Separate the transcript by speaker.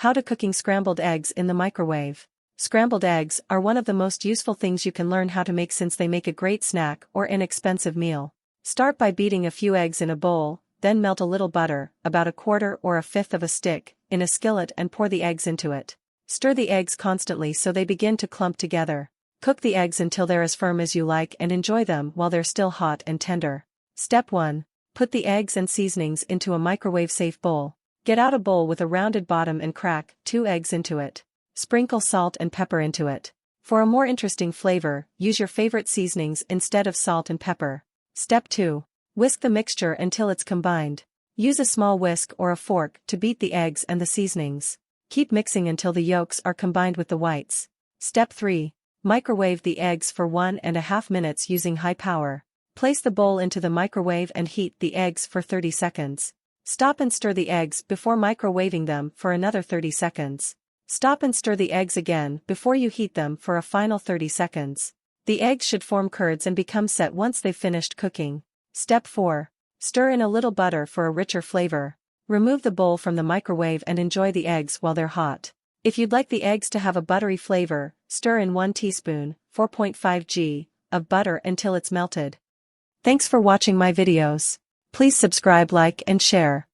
Speaker 1: How to cooking scrambled eggs in the microwave. Scrambled eggs are one of the most useful things you can learn how to make since they make a great snack or inexpensive meal. Start by beating a few eggs in a bowl, then melt a little butter, about a quarter or a fifth of a stick, in a skillet and pour the eggs into it. Stir the eggs constantly so they begin to clump together. Cook the eggs until they're as firm as you like and enjoy them while they're still hot and tender. Step 1. Put the eggs and seasonings into a microwave-safe bowl. Get out a bowl with a rounded bottom and crack 2 eggs into it. Sprinkle salt and pepper into it. For a more interesting flavor, use your favorite seasonings instead of salt and pepper. Step 2. Whisk the mixture until it's combined. Use a small whisk or a fork to beat the eggs and the seasonings. Keep mixing until the yolks are combined with the whites. Step 3. Microwave the eggs for 1.5 minutes using high power. Place the bowl into the microwave and heat the eggs for 30 seconds. Stop and stir the eggs before microwaving them for another 30 seconds. Stop and stir the eggs again before you heat them for a final 30 seconds. The eggs should form curds and become set once they've finished cooking. Step 4. Stir in a little butter for a richer flavor. Remove the bowl from the microwave and enjoy the eggs while they're hot. If you'd like the eggs to have a buttery flavor, stir in 1 teaspoon, 4.5 g, of butter until it's melted. Thanks for watching my videos. Please subscribe, like, and share.